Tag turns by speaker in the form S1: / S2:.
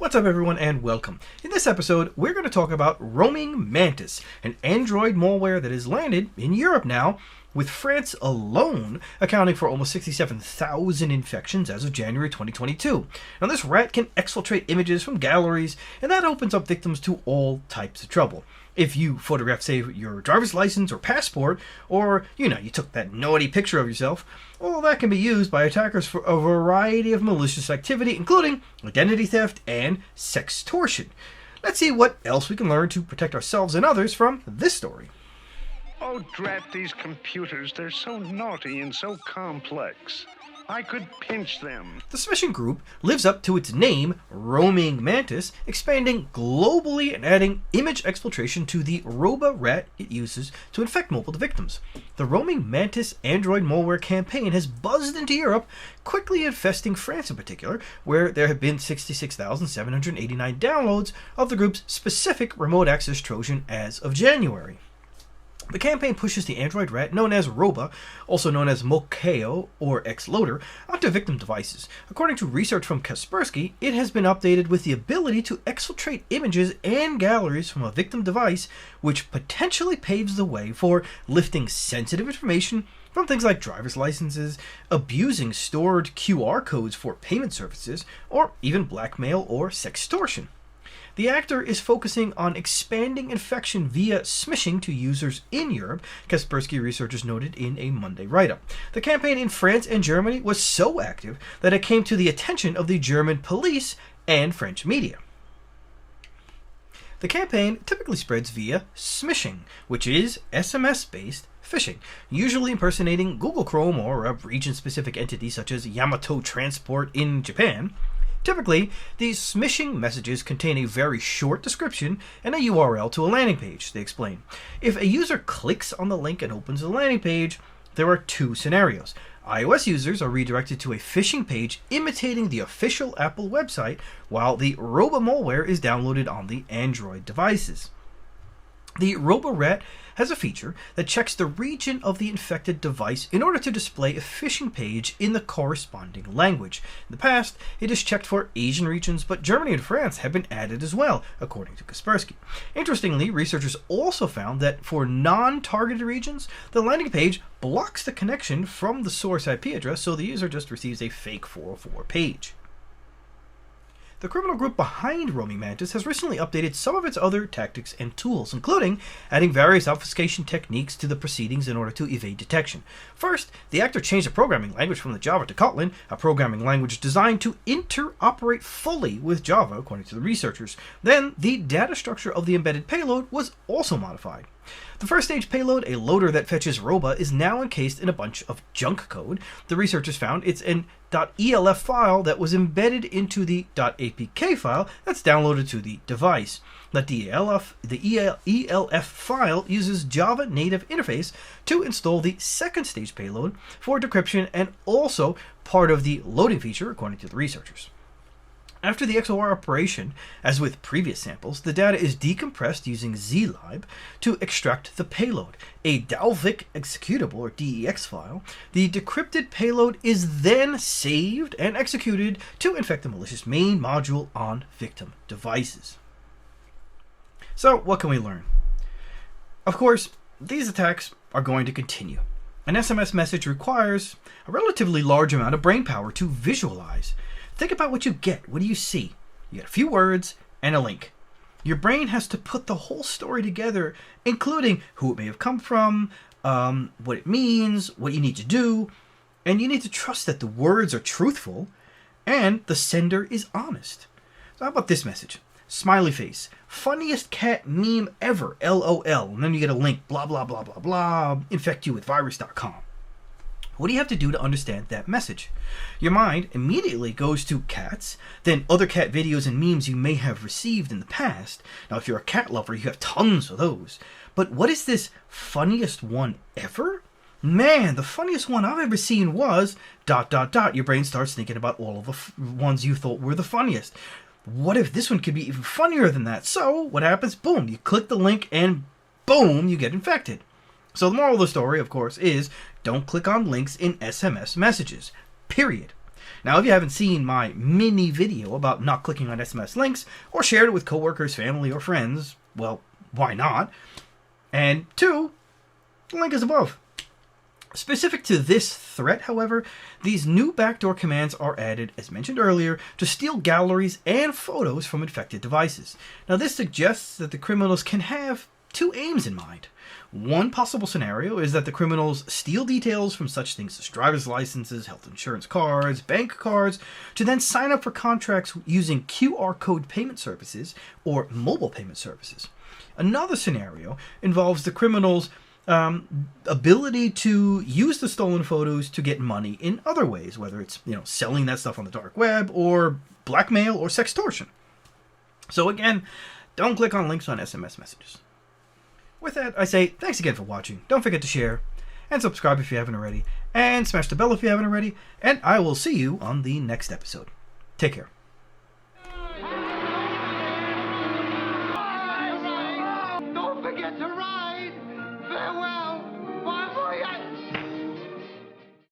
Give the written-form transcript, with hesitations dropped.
S1: What's up everyone and welcome. In this episode, we're going to talk about Roaming Mantis, an Android malware that has landed in Europe now, with France alone accounting for almost 67,000 infections as of January 2022. Now this rat can exfiltrate images from galleries, and that opens up victims to all types of trouble. If you photograph, say, your driver's license or passport, or, you took that naughty picture of yourself, all that can be used by attackers for a variety of malicious activity, including identity theft and sextortion. Let's see what else we can learn to protect ourselves and others from this story.
S2: Oh, drat these computers. They're so naughty and so complex. I could pinch them.
S1: The smishing group lives up to its name, Roaming Mantis, expanding globally and adding image exfiltration to the Wroba RAT it uses to infect mobile victims. The Roaming Mantis Android malware campaign has buzzed into Europe, quickly infesting France in particular, where there have been 66,789 downloads of the group's specific remote access trojan as of January. The campaign pushes the Android rat known as Wroba, also known as Mokeo or Xloader, onto victim devices. According to research from Kaspersky, it has been updated with the ability to exfiltrate images and galleries from a victim device, which potentially paves the way for lifting sensitive information from things like driver's licenses, abusing stored QR codes for payment services, or even blackmail or sextortion. The actor is focusing on expanding infection via smishing to users in Europe, Kaspersky researchers noted in a Monday write-up. The campaign in France and Germany was so active that it came to the attention of the German police and French media. The campaign typically spreads via smishing, which is SMS-based phishing, usually impersonating Google Chrome or a region-specific entity such as Yamato Transport in Japan. Typically, these smishing messages contain a very short description and a URL to a landing page, they explain. If a user clicks on the link and opens the landing page, there are two scenarios. iOS users are redirected to a phishing page imitating the official Apple website, while the Wroba malware is downloaded on the Android devices. The Wroba RAT has a feature that checks the region of the infected device in order to display a phishing page in the corresponding language. In the past, it has checked for Asian regions, but Germany and France have been added as well, according to Kaspersky. Interestingly, researchers also found that for non-targeted regions, the landing page blocks the connection from the source IP address, so the user just receives a fake 404 page. The criminal group behind Roaming Mantis has recently updated some of its other tactics and tools, including adding various obfuscation techniques to the proceedings in order to evade detection. First, the actor changed the programming language from the Java to Kotlin, a programming language designed to interoperate fully with Java, according to the researchers. Then, the data structure of the embedded payload was also modified. The first stage payload, a loader that fetches Wroba, is now encased in a bunch of junk code. The researchers found it's an .elf file that was embedded into the .apk file that's downloaded to the device. The ELF file uses Java native interface to install the second stage payload for decryption and also part of the loading feature, according to the researchers. After the XOR operation, as with previous samples, the data is decompressed using zlib to extract the payload, a Dalvik executable or DEX file. The decrypted payload is then saved and executed to infect the malicious main module on victim devices. So, what can we learn? Of course, these attacks are going to continue. An SMS message requires a relatively large amount of brain power to visualize. Think about what you get. What do you see? You get a few words and a link. Your brain has to put the whole story together, including who it may have come from, what it means, what you need to do, and you need to trust that the words are truthful and the sender is honest. So how about this message? Smiley face. Funniest cat meme ever, LOL. And then you get a link, blah, blah, blah, blah, blah, infect you with virus.com. What do you have to do to understand that message? Your mind immediately goes to cats, then other cat videos and memes you may have received in the past. Now, if you're a cat lover, you have tons of those. But what is this funniest one ever? Man, the funniest one I've ever seen was ... Your brain starts thinking about all of the ones you thought were the funniest. What if this one could be even funnier than that? So, what happens? Boom, you click the link and boom, you get infected. So the moral of the story, of course, is don't click on links in SMS messages. Period. Now, if you haven't seen my mini video about not clicking on SMS links or shared it with coworkers, family, or friends, well, why not? And 2, the link is above. Specific to this threat, however, these new backdoor commands are added, as mentioned earlier, to steal galleries and photos from infected devices. Now, this suggests that the criminals can have 2 aims in mind. One possible scenario is that the criminals steal details from such things as driver's licenses, health insurance cards, bank cards, to then sign up for contracts using QR code payment services or mobile payment services. Another scenario involves the criminals' ability to use the stolen photos to get money in other ways, whether it's selling that stuff on the dark web or blackmail or sextortion. So again, don't click on links on SMS messages. With that, I say thanks again for watching. Don't forget to share and subscribe if you haven't already, and smash the bell if you haven't already, and I will see you on the next episode. Take care.
S3: Don't forget to ride. Farewell.